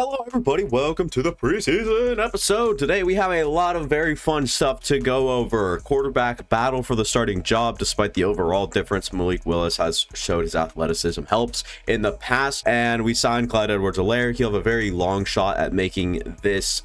Hello everybody, welcome to the preseason episode. Today we have a lot of very fun stuff to go over. Quarterback battle for the starting job. Despite the overall difference, Malik Willis has showed his athleticism helps in the past, and we signed Clyde Edwards-Helaire. He'll have a very long shot at making this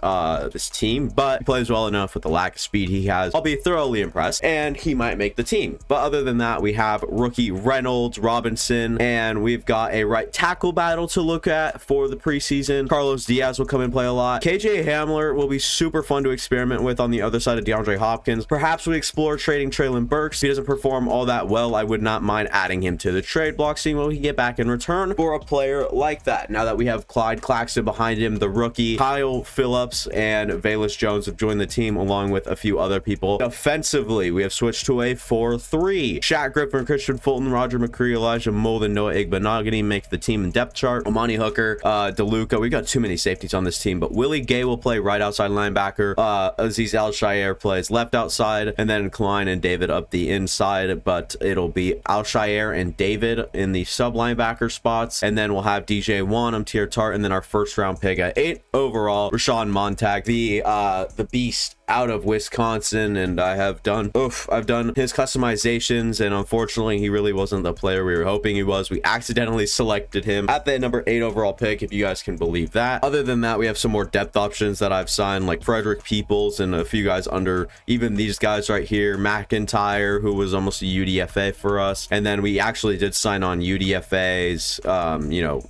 team, but he plays well enough with the lack of speed he has. I'll be thoroughly impressed, and he might make the team. But other than that, we have rookie Reynolds, Robinson, and we've got a right tackle battle to look at for the preseason. Carlos Diaz will come and play a lot. KJ Hamler will be super fun to experiment with on the other side of DeAndre Hopkins. Perhaps we explore trading Treylon Burks. If he doesn't perform all that well, I would not mind adding him to the trade block, seeing what we can get back in return for a player like that. Now that we have Clyde Claxton behind him, the rookie, Kyle Phillips and Velus Jones have joined the team along with a few other people. Offensively, we have switched to a 4-3. Shaq Griffin, Christian Fulton, Roger McCree, Elijah Molden, Noah Igbenogany make the team in depth chart. Omani Hooker, DeLuca. We've got too many safeties on this team, but Willie Gay will play right outside linebacker. Aziz Al-Shaair plays left outside, and then Klein and David up the inside, but it'll be Al-Shaair and David in the sub linebacker spots, and then we'll have DJ Wanham, Tier Tart, and then our first round pick at 8 overall, Rashawn Montag, the beast out of Wisconsin. And I've done his customizations, and unfortunately he really wasn't the player we were hoping he was. We accidentally selected him at the number 8 overall pick, if you guys can believe that. Other than that, we have some more depth options that I've signed, like Frederick Peoples and a few guys under even these guys right here. McIntyre, who was almost a UDFA for us, and then we actually did sign on UDFAs.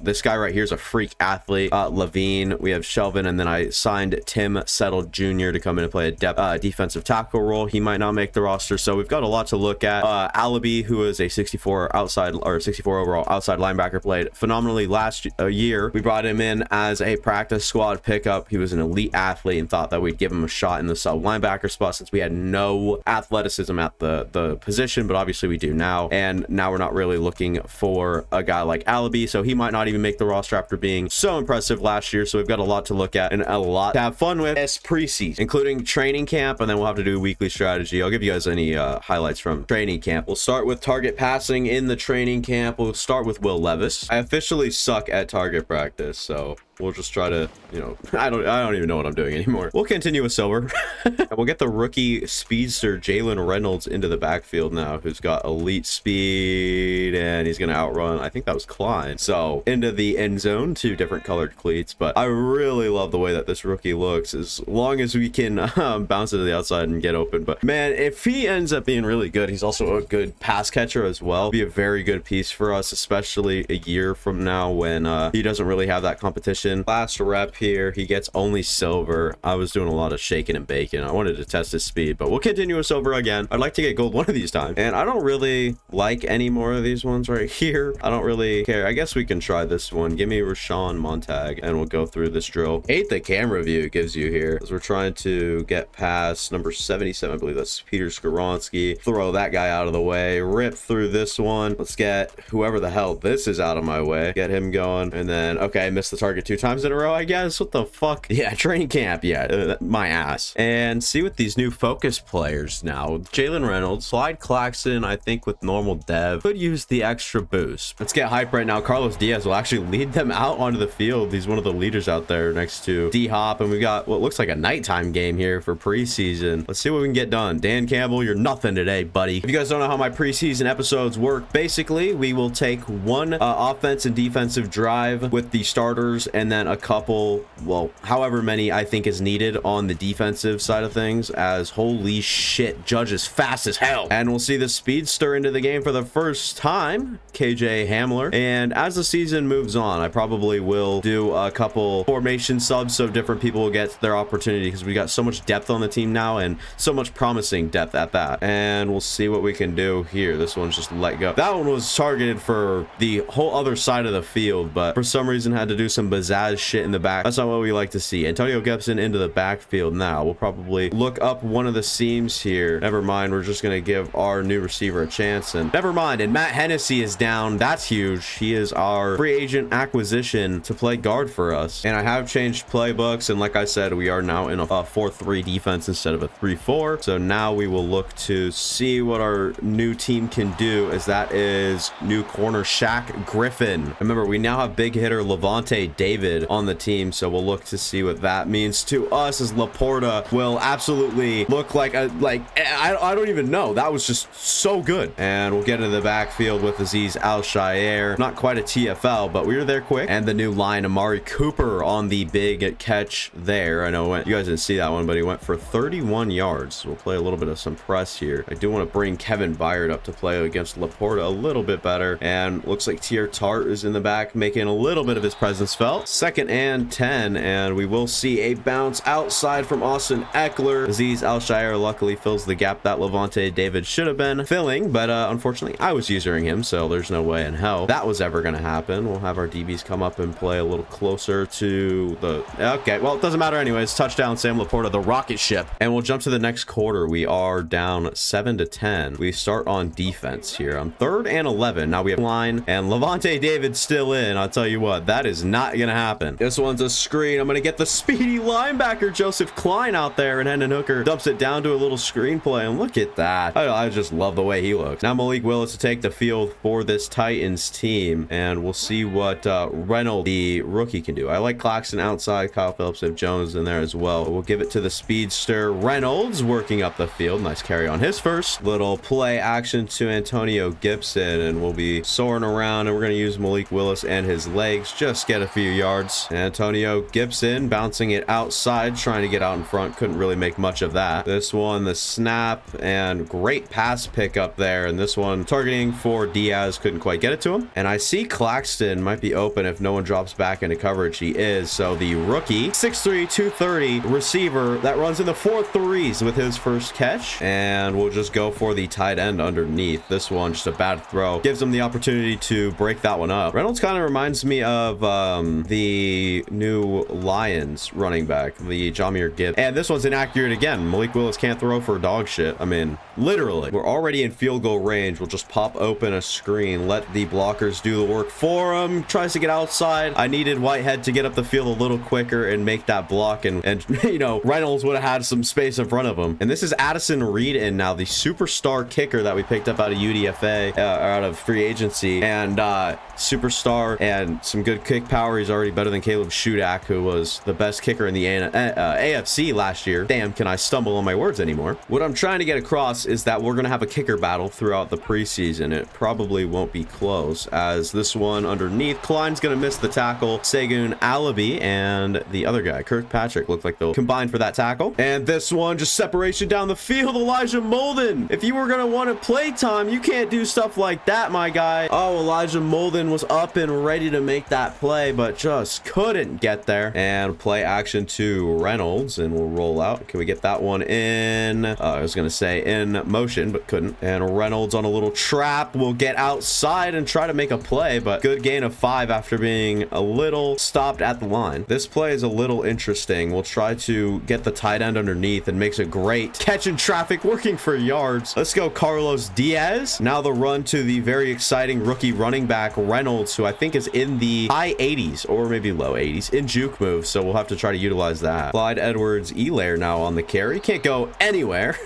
This guy right here is a freak athlete. Levine, we have Shelvin, and then I signed Tim Settle Jr. to come in and play a defensive tackle role. He might not make the roster, so we've got a lot to look at. Alabi, who is a 64 overall outside linebacker, played phenomenally last year. We brought him in as a practice squad pickup. He was an elite athlete and thought that we'd give him a shot in the sub linebacker spot since we had no athleticism at the position, but obviously we do now. And now we're not really looking for a guy like Alabi, so he might not even make the roster after being so impressive last year. So we've got a lot to look at and a lot to have fun with this preseason, including training camp, and then we'll have to do weekly strategy. I'll give you guys any highlights from training camp. We'll start with target passing in the training camp. We'll start with Will Levis. I officially suck at target practice, so we'll just try to, I don't even know what I'm doing anymore. We'll continue with Silver. And we'll get the rookie speedster Jalen Reynolds into the backfield now, who's got elite speed, and he's going to outrun, I think that was Klein. So into the end zone, 2 different colored cleats, but I really love the way that this rookie looks, as long as we can bounce it to the outside and get open. But man, if he ends up being really good, he's also a good pass catcher as well. Be a very good piece for us, especially a year from now when he doesn't really have that competition. Last rep here, he gets only silver. I was doing a lot of shaking and baking. I wanted to test his speed, but we'll continue with silver again. I'd like to get gold one of these times, and I don't really like any more of these ones right here. I don't really care. I guess we can try this one. Give me Rashawn Montag, and we'll go through this drill. Hate the camera view it gives you here, as we're trying to get past number 77. I believe that's Peter Skoronsky. Throw that guy out of the way. Rip through this one. Let's get whoever the hell this is out of my way. Get him going, and then okay, I missed the target 2 times in a row, I guess. What the fuck? Yeah, training camp. Yeah, my ass. And see with these new focus players now, Jalen Reynolds, Clyde Claxton, I think with normal dev could use the extra boost. Let's get hype right now. Carlos Diaz will actually lead them out onto the field. He's one of the leaders out there next to D-Hop, and we got what looks like a nighttime game here for preseason. Let's see what we can get done. Dan Campbell, you're nothing today, buddy. If you guys don't know how my preseason episodes work, basically we will take one offense and defensive drive with the starters, and then a couple, well, however many I think is needed on the defensive side of things, as holy shit, Judge is fast as hell. And we'll see the speedster into the game for the first time, KJ Hamler. And as the season moves on, I probably will do a couple formation subs so different people will get their opportunity, because we got so much depth on the team now, and so much promising depth at that. And we'll see what we can do here. This one's just let go. That one was targeted for the whole other side of the field, but for some reason had to do some pizzazz shit in the back. That's not what we like to see. Antonio Gibson into the backfield now. We'll probably look up one of the seams here. Never mind, we're just gonna give our new receiver a chance. And never mind, and Matt Hennessy is down. That's huge. He is our free agent acquisition to play guard for us. And I have changed playbooks, and like I said, we are now in a 4-3 defense instead of a 3-4. So now we will look to see what our new team can do, as that is new corner Shaq Griffin. Remember, we now have big hitter Levante David David on the team, so we'll look to see what that means to us, as Laporta will absolutely look like I don't even know. That was just so good. And we'll get into the backfield with Aziz Al-Shaair. Not quite a TFL, but we were there quick. And the new line, Amari Cooper on the big catch there. I know you guys didn't see that one, but he went for 31 yards. We'll play a little bit of some press here. I do want to bring Kevin Byard up to play against Laporta a little bit better. And looks like Tier Tart is in the back, making a little bit of his presence felt. 2nd and 10, and we will see a bounce outside from Austin Eckler. Aziz Al-Shaair luckily fills the gap that Levante David should have been filling, but unfortunately I was using him, so there's no way in hell that was ever going to happen. We'll have our DBs come up and play a little closer to the... Okay, well, it doesn't matter anyways. Touchdown, Sam Laporta, the rocket ship. And we'll jump to the next quarter. We are down 7-10. We start on defense here on 3rd and 11. Now we have line, and Levante David still in. I'll tell you what, that is not going to happen. This one's a screen. I'm going to get the speedy linebacker Joseph Klein out there, and Hendon Hooker dumps it down to a little screenplay, and look at that. I just love the way he looks. Now Malik Willis to take the field for this Titans team, and we'll see what Reynolds, the rookie, can do. I like Claxton outside, Kyle Phillips and Jones in there as well. We'll give it to the speedster Reynolds, working up the field. Nice carry on his first. Little play action to Antonio Gibson, and we'll be soaring around, and we're going to use Malik Willis and his legs, just get a few yards. Antonio Gibson bouncing it outside, trying to get out in front. Couldn't really make much of that. This one, the snap, and great pass pick up there. And this one targeting for Diaz, couldn't quite get it to him. And I see Claxton might be open if no one drops back into coverage. He is. So the rookie, 6'3", 230 receiver that runs in the 4.3s with his first catch. And we'll just go for the tight end underneath. This one, just a bad throw. Gives him the opportunity to break that one up. Reynolds kind of reminds me of the new Lions running back, the Jahmyr Gibbs. And this one's inaccurate again. Malik Willis can't throw for dog shit. I mean, literally. We're already in field goal range. We'll just pop open a screen, let the blockers do the work for him. Tries to get outside. I needed Whitehead to get up the field a little quicker and make that block, and you know, Reynolds would have had some space in front of him. And this is Addison Reed in now, the superstar kicker that we picked up out of UDFA, out of free agency, and superstar and some good kick power. He's already better than Caleb Shudak, who was the best kicker in the AFC last year. Damn, can I stumble on my words anymore? What I'm trying to get across is that we're going to have a kicker battle throughout the preseason. It probably won't be close, as this one underneath, Klein's going to miss the tackle. Segun Alabi and the other guy, Kirkpatrick, looked like they'll combine for that tackle. And this one, just separation down the field. Elijah Molden. If you were going to want to play time, you can't do stuff like that, my guy. Oh, Elijah Molden was up and ready to make that play, but just couldn't get there. And play action to Reynolds, and we'll roll out. Can we get that one in? I was going to say in motion, but couldn't. And Reynolds on a little trap will get outside and try to make a play, but good gain of 5 after being a little stopped at the line. This play is a little interesting. We'll try to get the tight end underneath, and makes a great catch in traffic, working for yards. Let's go Carlos Diaz. Now the run to the very exciting rookie running back Reynolds, who I think is in the high 80s or maybe low 80s in juke moves, so we'll have to try to utilize that. Clyde Edwards-Helaire now on the carry. Can't go anywhere.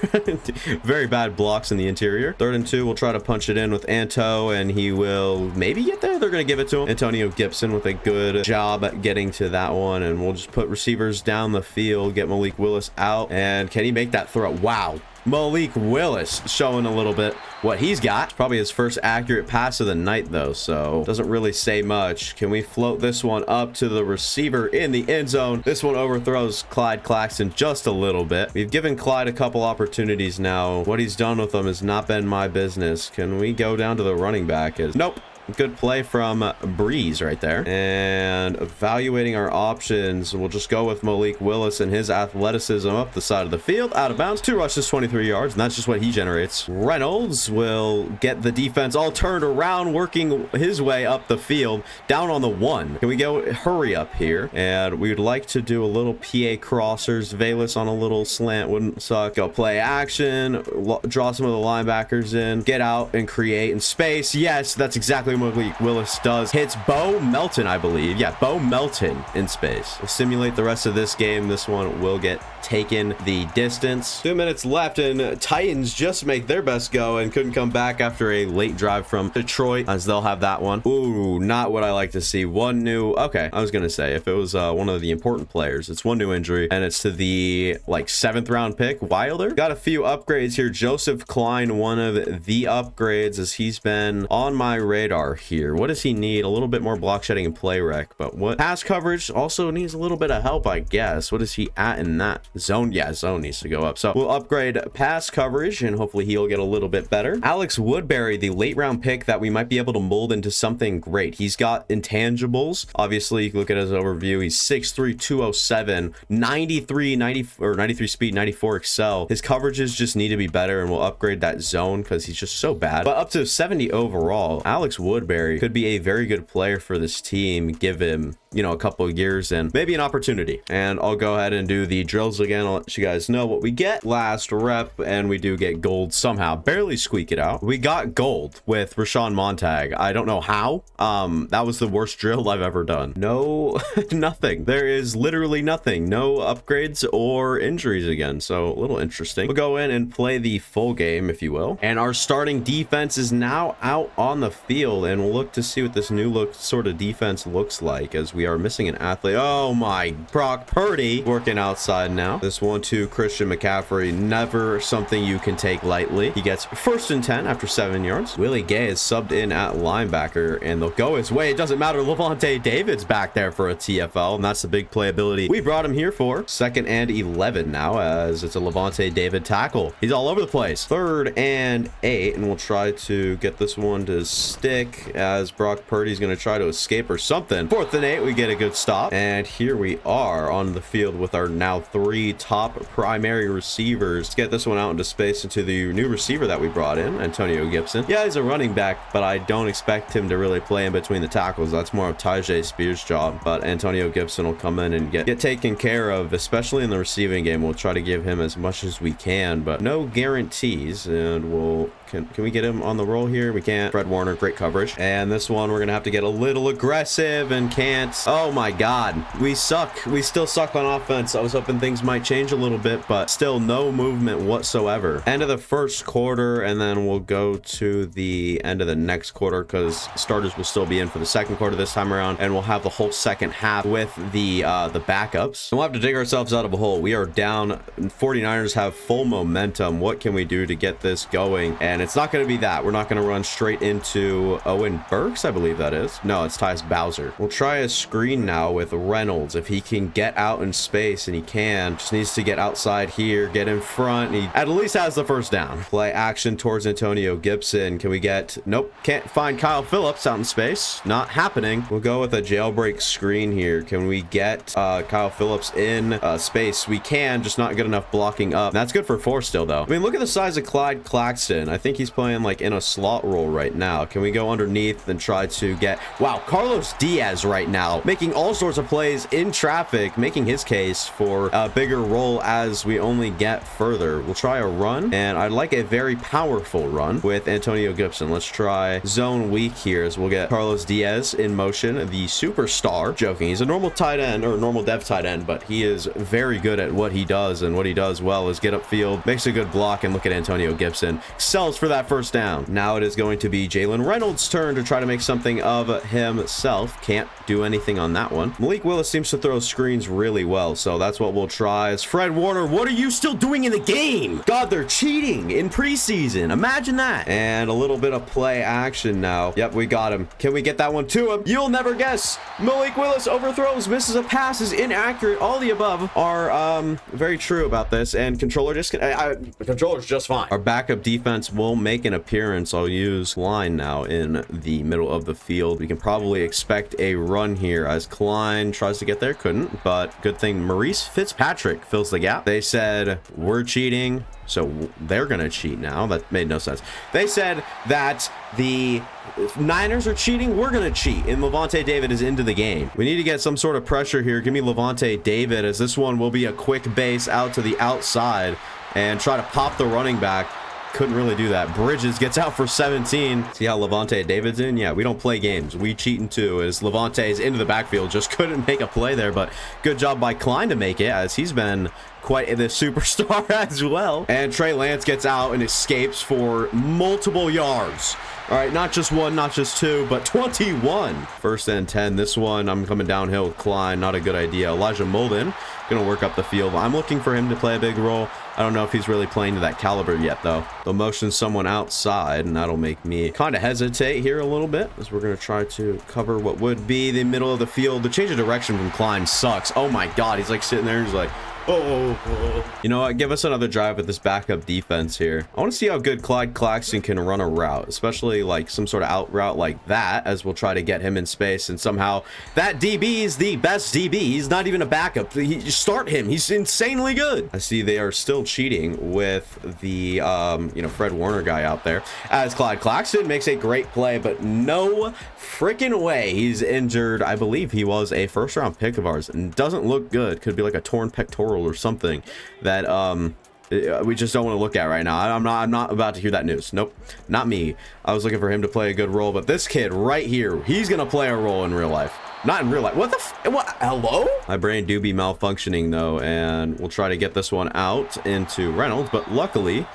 Very bad blocks in the interior. 3rd and 2, we'll try to punch it in with Anto, and he will maybe get there. They're going to give it to him. Antonio Gibson with a good job getting to that one, and we'll just put receivers down the field, get Malik Willis out, and can he make that throw? Wow. Malik Willis showing a little bit what he's got. Probably his first accurate pass of the night, though, so doesn't really say much. Can we float this one up to the receiver in the end zone? This one overthrows Clyde Claxton just a little bit. We've given Clyde a couple opportunities now. What he's done with them has not been my business. Can we go down to the running back? Nope. Good play from Breeze right there. And evaluating our options, we'll just go with Malik Willis and his athleticism up the side of the field, out of bounds. 2 rushes, 23 yards, and that's just what he generates. Reynolds will get the defense all turned around, working his way up the field, down on the 1. Can we go hurry up here? And we would like to do a little PA crossers. Valus on a little slant wouldn't suck. Go play action, draw some of the linebackers in, get out and create in space. Yes, that's exactly Malik Willis does. Hits Bo Melton, I believe. Yeah, Bo Melton in space. We'll simulate the rest of this game. This one will get taken the distance. 2 minutes left, and Titans just make their best go and couldn't come back after a late drive from Detroit, as they'll have that one. Ooh, not what I like to see. One new, okay, I was gonna say, if it was one of the important players, it's one new injury, and it's to the like 7th round pick, Wilder. Got a few upgrades here. Joseph Klein, one of the upgrades, as he's been on my radar here. What does he need? A little bit more block shedding and play rec, but what? Pass coverage also needs a little bit of help, I guess. What is he at in that? Zone, yeah, zone needs to go up. So we'll upgrade pass coverage, and hopefully he'll get a little bit better. Alex Woodbury, the late round pick that we might be able to mold into something great. He's got intangibles. Obviously, you can look at his overview. He's 6'3", 207, 93 speed, 94 excel. His coverages just need to be better, and we'll upgrade that zone because he's just so bad. But up to 70 overall, Alex Woodbury could be a very good player for this team. Give him, you know, a couple of years and maybe an opportunity. And I'll go ahead and do the drills again. I'll let you guys know what we get. Last rep, and we do get gold somehow. Barely squeak it out. We got gold with Rashawn Montag. I don't know how. That was the worst drill I've ever done. No, nothing. There is literally nothing. No upgrades or injuries again. So a little interesting. We'll go in and play the full game, if you will. And our starting defense is now out on the field, and we'll look to see what this new look sort of defense looks like, as we are missing an athlete. Oh my, Brock Purdy working outside now. This 1-2 Christian McCaffrey, never something you can take lightly. He gets 1st and 10 after 7 yards. Willie Gay is subbed in at linebacker, and they'll go his way. It doesn't matter. Levante David's back there for a TFL, and that's the big playability we brought him here for. 2nd and 11 now, as it's a Levante David tackle. He's all over the place. 3rd and 8, and we'll try to get this one to stick, as Brock Purdy's going to try to escape or something. 4th and 8, we get a good stop, and here we are on the field with our now 3 top primary receivers. Let's get this one out into space into the new receiver that we brought in, Antonio Gibson. Yeah, he's a running back, but I don't expect him to really play in between the tackles. That's more of Tyjae Spears' job, but Antonio Gibson will come in and get taken care of, especially in the receiving game. We'll try to give him as much as we can, but no guarantees, and we'll can we get him on the roll here? We can't. Fred Warner, great coverage. And this one, we're gonna have to get a little aggressive and can't. Oh my god, we suck. We still suck on offense. I was hoping things might change a little bit, but still no movement whatsoever. End of the first quarter, and then we'll go to the end of the next quarter, because starters will still be in for the second quarter this time around, and we'll have the whole second half with the backups. And we'll have to dig ourselves out of a hole. We are down. 49ers have full momentum. What can we do to get this going? And it's not going to be that. We're not going to run straight into Owen Burks, I believe that is. No, it's Tyus Bowser. We'll try a screen now with Reynolds. If he can get out in space, and he can, just needs to get outside here, get in front. He at least has the first down. Play action towards Antonio Gibson. Can we get, nope, can't find Kyle Phillips out in space. Not happening. We'll go with a jailbreak screen here. Can we get Kyle Phillips in space? We can, just not good enough blocking up. That's good for 4 still, though. I mean, look at the size of Clyde Claxton. I think he's playing like in a slot role right now. Can we go underneath and try to get, wow, Carlos Diaz right now making all sorts of plays in traffic, making his case for a bigger role as we only get further. We'll try a run, and I'd like a very powerful run with Antonio Gibson. Let's try zone weak here, as we'll get Carlos Diaz in motion, the superstar. Joking, he's a normal tight end, or normal dev tight end, but he is very good at what he does, and what he does well is get upfield, makes a good block, and look at Antonio Gibson. Excels for that first down. Now it is going to be Jalen Reynolds' turn to try to make something of himself. Can't do anything on that one. Malik Willis seems to throw screens really well, so that's what we'll try. Is Fred Warner, what are you still doing in the game? God, they're cheating in preseason. Imagine that. And a little bit of play action now. Yep, we got him. Can we get that one to him? You'll never guess. Malik Willis overthrows, misses a pass, is inaccurate. All the above are very true about this, and controller's just fine. Our backup defense will make an appearance. I'll use Klein now in the middle of the field. We can probably expect a run here, as Klein tries to get there, couldn't, but good thing Maurice Fitzpatrick fills the gap. They said we're cheating, so they're gonna cheat now. That made no sense. They said that the Niners are cheating, we're gonna cheat, and Levante David is into the game. We need to get some sort of pressure here. Give me Levante David, as this one will be a quick base out to the outside and try to pop the running back. couldn't really do that. Bridges gets out for 17. See how Levante David's in? Yeah, we don't play games. We cheating too, as Levante is into the backfield. Just couldn't make a play there, but good job by Klein to make it, as he's been quite the superstar as well. And Trey Lance gets out and escapes for multiple yards. All right, not just one, not just two, but 21. First and 10. This one, I'm coming downhill with Klein. Not a good idea. Elijah Molden gonna work up the field. I'm looking for him to play a big role. I don't know if he's really playing to that caliber yet, though. They'll motion someone outside, and that'll make me kind of hesitate here a little bit, as we're going to try to cover what would be the middle of the field. The change of direction from Klein sucks. Oh my God, he's like sitting there and he's like, oh. You know what? Give us another drive with this backup defense here. I want to see how good Clyde Claxton can run a route, especially like some sort of out route like that, as we'll try to get him in space. And somehow that DB is the best DB. He's not even a backup. You start him. He's insanely good. I see they are still cheating with the, Fred Warner guy out there, as Clyde Claxton makes a great play, but no freaking way. He's injured. I believe he was a first-round pick of ours and doesn't look good. Could be like a torn pectoral or something that we just don't want to look at right now. I'm not about to hear that news. Nope, not me. I was looking for him to play a good role, but this kid right here, he's gonna play a role in real life. Not in real life. What the what? Hello? My brain do be malfunctioning though, and we'll try to get this one out into Reynolds, but luckily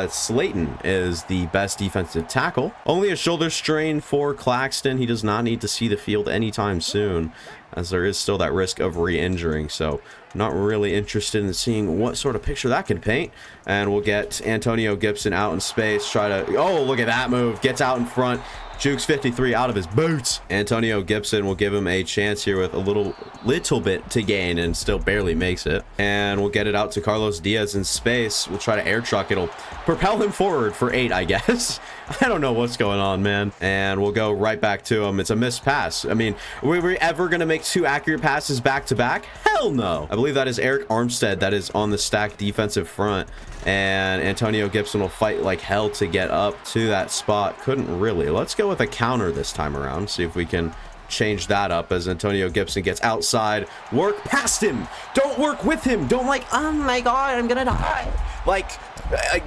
Slayton is the best defensive tackle. Only a shoulder strain for Claxton. He does not need to see the field anytime soon, as there is still that risk of re-injuring. So not really interested in seeing what sort of picture that can paint. And we'll get Antonio Gibson out in space. Try to, oh, look at that move. Gets out in front. Jukes 53 out of his boots. Antonio Gibson will give him a chance here with a little bit to gain, and still barely makes it. And we'll get it out to Carlos Diaz in space. We'll try to air truck. It'll propel him forward for 8, I guess. I don't know what's going on, man. And we'll go right back to him. It's a missed pass. I mean, were we ever going to make 2 accurate passes back to back? Hell no. I believe that is Eric Armstead that is on the stacked defensive front. And Antonio Gibson will fight like hell to get up to that spot. Couldn't really. Let's go with a counter this time around. See if we can change that up, as Antonio Gibson gets outside. Work past him. Don't work with him. Don't like, oh my God, I'm gonna die. Like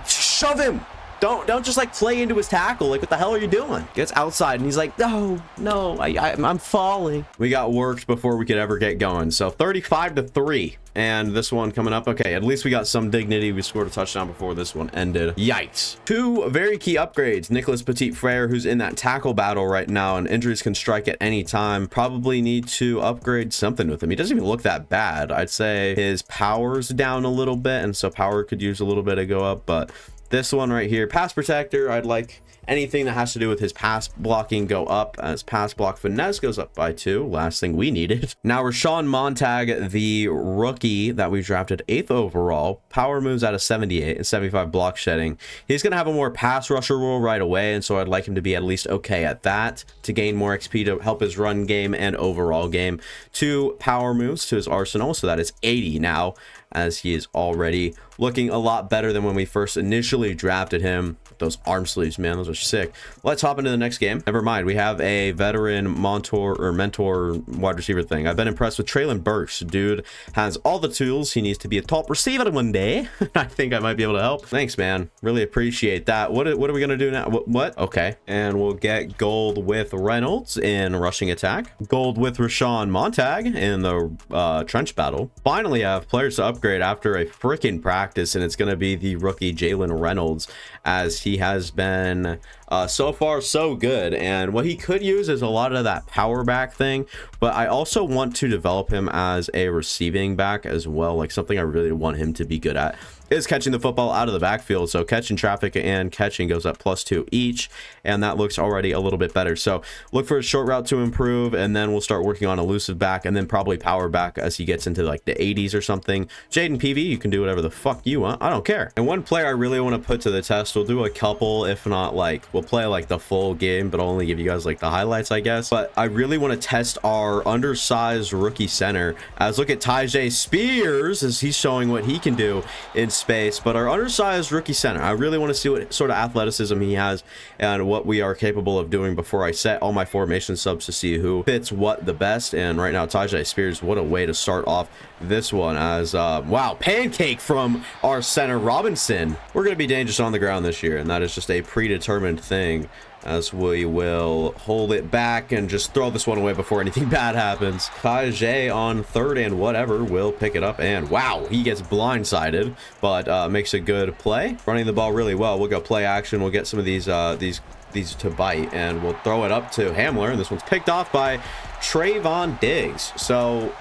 shove him. Don't just like play into his tackle. Like, what the hell are you doing? Gets outside and he's like, no, I'm falling. We got worked before we could ever get going. So 35-3. And this one coming up, okay, at least we got some dignity. We scored a touchdown before this one ended. Yikes. 2 very key upgrades. Nicholas Petit-Frere, who's in that tackle battle right now, and injuries can strike at any time. Probably need to upgrade something with him. He doesn't even look that bad. I'd say his power's down a little bit, and so power could use a little bit to go up, but this one right here, pass protector, I'd like anything that has to do with his pass blocking go up, as pass block finesse goes up by 2. Last thing we needed. Now Rashawn Montag, the rookie that we drafted 8th overall, power moves out of 78 and 75 block shedding. He's going to have a more pass rusher role right away, and so I'd like him to be at least okay at that to gain more XP to help his run game and overall game. 2 power moves to his arsenal, so that is 80 now, as he is already looking a lot better than when we first initially drafted him. Those arm sleeves, man, those are sick. Let's hop into the next game. Never mind, we have a veteran mentor wide receiver thing. I've been impressed with Traylon Burks. Dude has all the tools. He needs to be a top receiver one day. I think I might be able to help. Thanks, man. Really appreciate that. What are we gonna do now? What? Okay. And we'll get gold with Reynolds in rushing attack. Gold with Rashawn Montag in the trench battle. Finally have players to upgrade after a freaking practice, and it's gonna be the rookie Jalen Reynolds, as he has been so far so good. And what he could use is a lot of that power back thing, but I also want to develop him as a receiving back as well. Like, something I really want him to be good at is catching the football out of the backfield. So catching traffic and catching goes up +2 each, and that looks already a little bit better. So look for a short route to improve, and then we'll start working on elusive back, and then probably power back as he gets into like the 80s or something. Jaden PV, you can do whatever the fuck you want. I don't care. And one player I really want to put to the test, we'll do a couple, if not like, we'll we'll play like the full game, but I'll only give you guys like the highlights, I guess. But I really want to test our undersized rookie center. As look at Tyjae Spears as he's showing what he can do in space. But our undersized rookie center, I really want to see what sort of athleticism he has and what we are capable of doing before I set all my formation subs to see who fits what the best. And right now, Tyjae Spears, what a way to start off this one. As wow, pancake from our center Robinson. We're going to be dangerous on the ground this year, and that is just a predetermined thing, as we will hold it back and just throw this one away before anything bad happens. Tyjae on third and whatever will pick it up, and wow, he gets blindsided, but makes a good play. Running the ball really well. We'll go play action. We'll get some of these to bite, and we'll throw it up to Hamler, and this one's picked off by Trayvon Diggs. So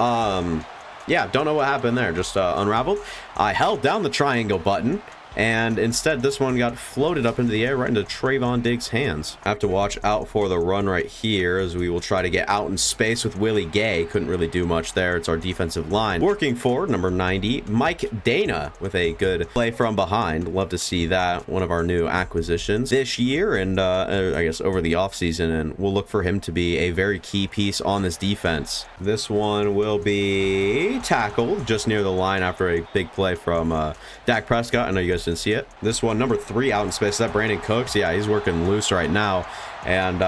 yeah, don't know what happened there, just unraveled. I held down the triangle button, and instead this one got floated up into the air right into Trayvon Diggs' hands. I have to watch out for the run right here, as we will try to get out in space with Willie Gay. Couldn't really do much there. It's our defensive line working forward. Number 90, Mike Dana, with a good play from behind. Love to see that. One of our new acquisitions this year, and I guess over the offseason, and we'll look for him to be a very key piece on this defense. This one will be tackled just near the line after a big play from Dak Prescott. I know you guys didn't see it. This one, number 3, out in space. Is that Brandon Cooks? Yeah, he's working loose right now, and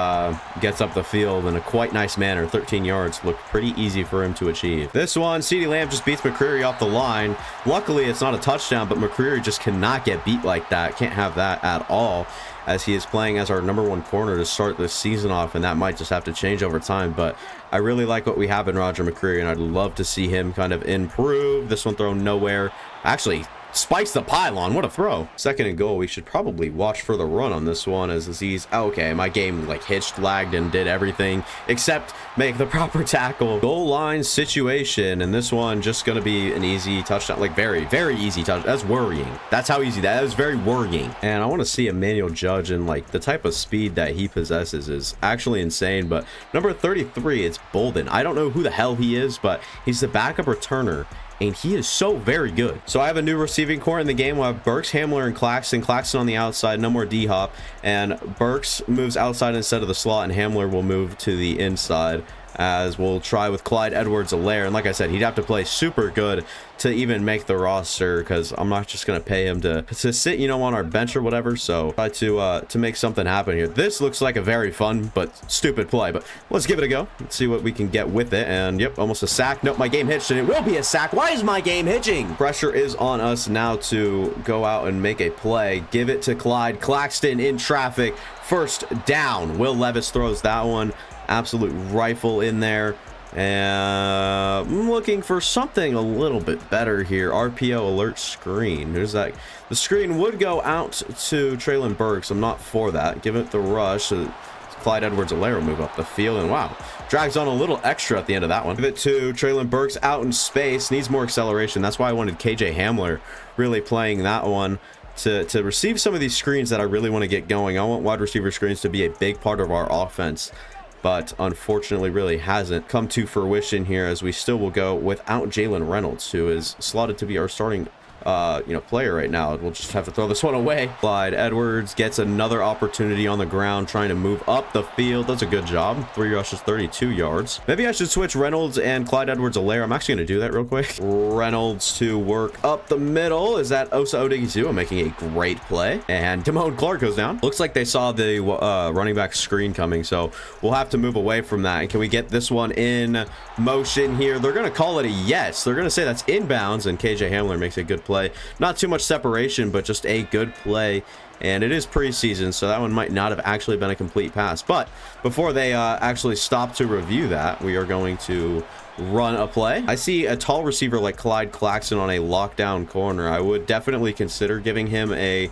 gets up the field in a quite nice manner. 13 yards looked pretty easy for him to achieve. This one, CeeDee Lamb just beats McCreary off the line. Luckily, it's not a touchdown, but McCreary just cannot get beat like that. Can't have that at all, as he is playing as our number 1 corner to start this season off, and that might just have to change over time. But I really like what we have in Roger McCreary, and I'd love to see him kind of improve. This one thrown nowhere. Actually, spikes the pylon. What a throw. Second and goal. We should probably watch for the run on this one, as Aziz, okay, my game like hitched, lagged, and did everything except make the proper tackle. Goal line situation, and this one just gonna be an easy touchdown, like very, very easy touchdown. That's worrying. That's how easy that is. Very worrying. And I want to see Emmanuel Judge, and like the type of speed that he possesses is actually insane. But number 33, it's Bolden. I don't know who the hell he is, but he's the backup returner, and he is so very good. So I have a new receiving core in the game. We'll have Burks, Hamler, and Claxton. Claxton on the outside, no more D-hop, and Burks moves outside instead of the slot, and Hamler will move to the inside, as we'll try with Clyde Edwards-Helaire. And like I said, he'd have to play super good to even make the roster, because I'm not just going to pay him to sit, you know, on our bench or whatever. So try to make something happen here. This looks like a very fun but stupid play, but let's give it a go. Let's see what we can get with it. And yep, almost a sack. Nope, my game hitched, and it will be a sack. Why is my game hitching? Pressure is on us now to go out and make a play. Give it to Clyde Claxton in traffic. First down. Will Levis throws that one. Absolute rifle in there. And I'm looking for something a little bit better here. RPO alert screen. There's that. The screen would go out to Traylon Burks. I'm not for that. Give it the rush. Clyde Edwards-Helaire will move up the field, and wow, drags on a little extra at the end of that one. Give it to Traylon Burks out in space. Needs more acceleration. That's why I wanted KJ Hamler really playing that one to receive some of these screens that I really want to get going. I want wide receiver screens to be a big part of our offense, but unfortunately really hasn't come to fruition here, as we still will go without Jalen Reynolds, who is slotted to be our starting player right now. We'll just have to throw this one away. Clyde Edwards gets another opportunity on the ground, trying to move up the field. Does a good job. 3 rushes, 32 yards. Maybe I should switch Reynolds and Clyde Edwards-Helaire. I'm actually going to do that real quick. Reynolds to work up the middle. Is that Osa Odighizuwa making a great play? And Damone Clark goes down. Looks like they saw the running back screen coming, so we'll have to move away from that. And can we get this one in motion here? They're going to call it a yes. They're going to say that's inbounds, and KJ Hamler makes a good play. Not too much separation, but just a good play. And it is preseason, so that one might not have actually been a complete pass. But before they actually stop to review that, we are going to run a play. I see a tall receiver like Clyde Claxton on a lockdown corner. I would definitely consider giving him a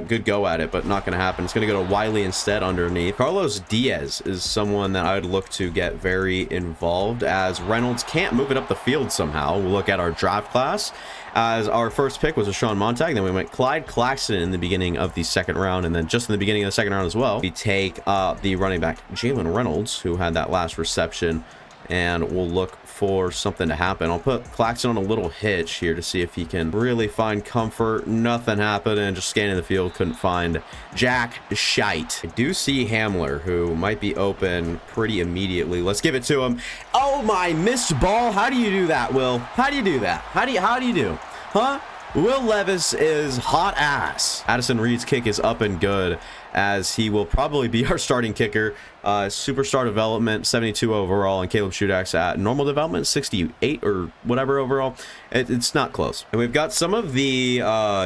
good go at it, but not going to happen. It's going to go to Wiley instead underneath. Carlos Diaz is someone that I would look to get very involved, as Reynolds can't move it up the field somehow. We'll look at our draft class, as our first pick was Sean Montag. Then we went Clyde Claxton in the beginning of the second round, and then just in the beginning of the second round as well, we take the running back Jalen Reynolds, who had that last reception and we'll look for something to happen. I'll put Claxton on a little hitch here to see if he can really find comfort. Nothing happened, and just scanning the field, couldn't find jack shite. I do see Hamler, who might be open pretty immediately. Let's give it to him. Oh my, missed ball. How do you do that, Will? How do you do that? How do you do? Huh? Will Levis is hot ass. Addison Reed's kick is up and good, as he will probably be our starting kicker. Superstar development, 72 overall, and Caleb Shudax at normal development, 68 or whatever overall. It's not close. And we've got some of the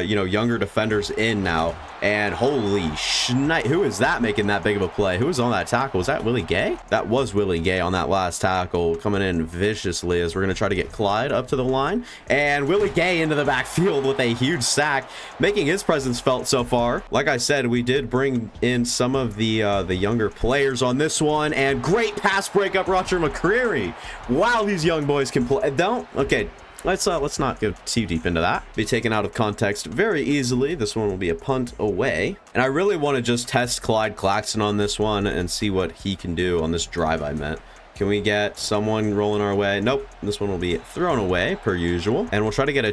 younger defenders in now, and holy shnight, who is that making that big of a play? Who was on that tackle? Was that Willie Gay? That was Willie Gay on that last tackle, coming in viciously, as we're going to try to get Clyde up to the line, and Willie Gay into the backfield with a huge sack, making his presence felt so far. Like I said, we did bring in some of the younger players on this one, and great pass breakup, Roger McCreary. Wow, these young boys can play. Okay, let's not go too deep into that. Be taken out of context very easily. This one will be a punt away, and I really want to just test Clyde Claxton on this one and see what he can do on this drive. I meant, can we get someone rolling our way? Nope. This one will be thrown away per usual. And we'll try to get a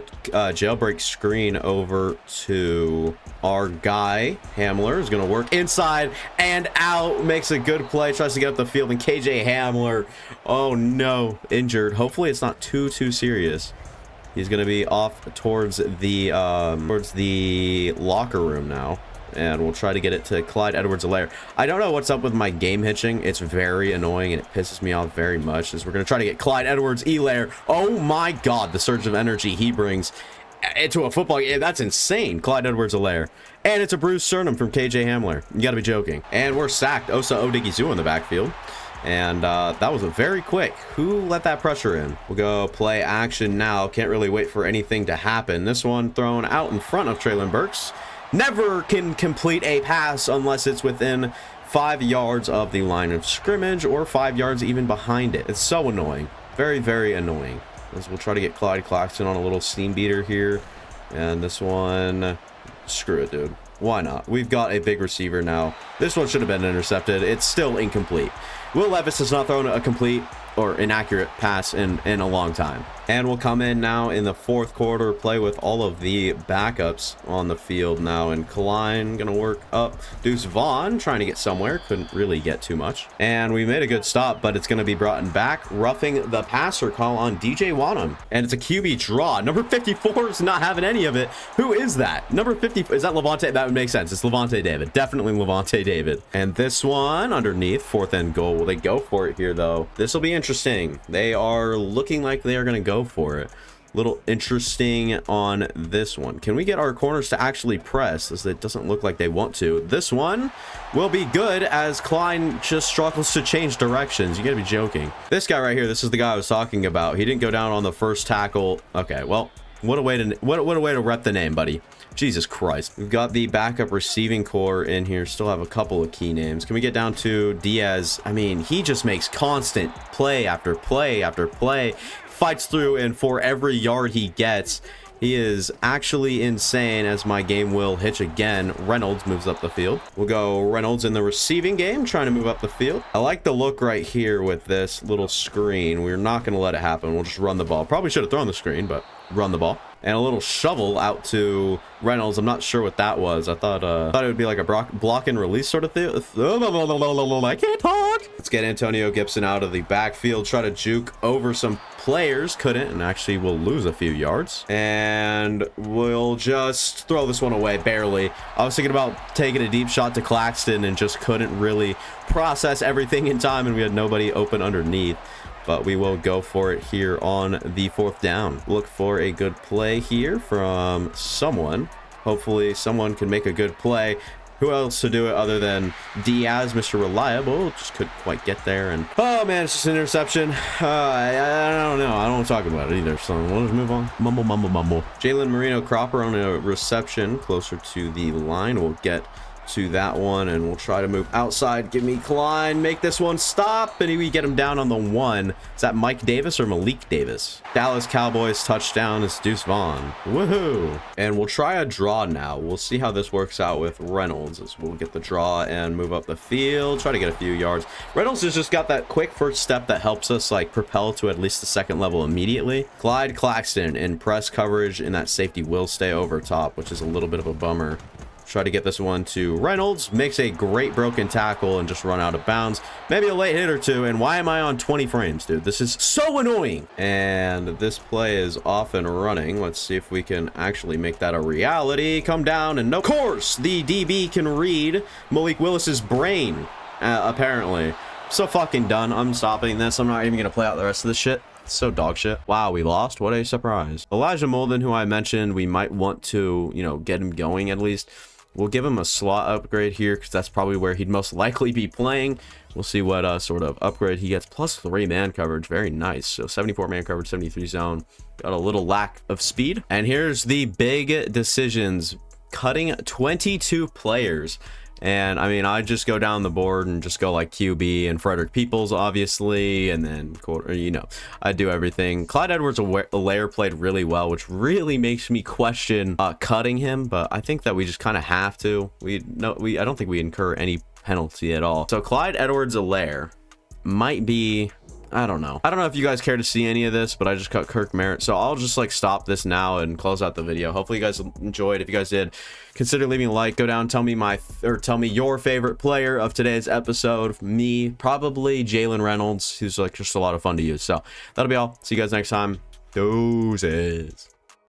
jailbreak screen over to our guy. Hamler is going to work inside and out. Makes a good play. Tries to get up the field. And KJ Hamler, oh no, injured. Hopefully it's not too serious. He's going to be off towards the locker room now. And we'll try to get it to Clyde Edwards-Helaire. I don't know what's up with my game hitching. It's very annoying, and it pisses me off very much, as we're going to try to get Clyde Edwards-Helaire. Oh my god, the surge of energy he brings into a football game. That's insane. Clyde Edwards-Helaire. And it's a bruised sternum from KJ Hamler. You got to be joking. And we're sacked. Osa Odigizua in the backfield. And that was a very quick. Who let that pressure in? We'll go play action now. Can't really wait for anything to happen. This one thrown out in front of Traylon Burks. Never can complete a pass unless it's within 5 yards of the line of scrimmage, or 5 yards even behind it. It's so annoying. Very, very annoying. As we'll try to get Clyde Claxton on a little steam beater here. And this one, screw it, dude. Why not? We've got a big receiver now. This one should have been intercepted. It's still incomplete. Will Levis has not thrown a complete or inaccurate pass in a long time. And we'll come in now in the fourth quarter, play with all of the backups on the field now. And Klein gonna work up. Deuce Vaughn trying to get somewhere, couldn't really get too much. And we made a good stop, but it's gonna be brought back. Roughing the passer call on DJ Wanham. And it's a QB draw. Number 54 is not having any of it. Who is that? Number 50, is that Levante? That would make sense. It's Levante David. Definitely Levante David. And this one underneath, 4th and goal. Will they go for it here though? This will be interesting. They are looking like they are gonna go for it. Little interesting on this one. Can we get our corners to actually press, as it doesn't look like they want to? This one will be good, as Klein just struggles to change directions. You gotta be joking. This guy right here, this is the guy I was talking about. He didn't go down on the first tackle. Okay, well, what a way to rep the name, buddy. Jesus Christ. We've got the backup receiving core in here. Still have a couple of key names. Can we get down to Diaz? I mean, he just makes constant play after play after play. Fights through, and for every yard he gets, he is actually insane, as my game will hitch again. Reynolds moves up the field. We'll go Reynolds in the receiving game, trying to move up the field. I like the look right here with this little screen. We're not going to let it happen. We'll just run the ball. Probably should have thrown the screen, but run the ball. And a little shovel out to Reynolds. I'm not sure what that was. I thought it would be like a block and release sort of thing. I can't talk. Let's get Antonio Gibson out of the backfield. Try to juke over some players. Couldn't, and actually will lose a few yards. And we'll just throw this one away, barely. I was thinking about taking a deep shot to Claxton and just couldn't really process everything in time, and we had nobody open underneath. But we will go for it here on the 4th down. Look for a good play here from someone. Hopefully someone can make a good play. Who else to do it other than Diaz, Mr. Reliable? Just couldn't quite get there. And oh man, it's just an interception. I don't know. I don't want to talk about it either. So we'll just move on. Mumble, mumble, mumble. Jalen Marino Cropper on a reception closer to the line will get to that one, and we'll try to move outside. Give me Klein, make this one stop, and we get him down on the 1. Is that Mike Davis or Malik Davis? Dallas Cowboys touchdown is Deuce Vaughn. Woohoo! And we'll try a draw now. We'll see how this works out with Reynolds, as we'll get the draw and move up the field, try to get a few yards. Reynolds has just got that quick first step that helps us like propel to at least the second level immediately. Clyde Claxton in press coverage, and that safety will stay over top, which is a little bit of a bummer. Try to get this one to Reynolds, makes a great broken tackle and just run out of bounds. Maybe a late hit or two, and why am I on 20 frames, dude? This is so annoying. And this play is off and running. Let's see if we can actually make that a reality. Come down, and no, of course, the DB can read Malik Willis's brain, apparently. So fucking done. I'm stopping this. I'm not even gonna play out the rest of this shit. So dog shit. Wow, we lost. What a surprise. Elijah Molden, who I mentioned, we might want to, you know, get him going at least. We'll give him a slot upgrade here because that's probably where he'd most likely be playing. We'll see what sort of upgrade he gets. +3 man coverage. Very nice. So 74 man coverage, 73 zone. Got a little lack of speed. And here's the big decisions. Cutting 22 players. And I mean, I just go down the board and just go like QB and Frederick Peoples, obviously, and then you know, I do everything. Clyde Edwards-Helaire played really well, which really makes me question cutting him, but I think that we just kind of have to. I don't think we incur any penalty at all. So Clyde Edwards-Helaire might be, I don't know if you guys care to see any of this, but I just cut Kirk Merritt, so I'll just like stop this now and close out the video. Hopefully you guys enjoyed. If you guys did, consider leaving a like. Go down, tell me your favorite player of today's episode. Me, probably Jalen Reynolds, who's like just a lot of fun to use. So that'll be all. See you guys next time. Doses.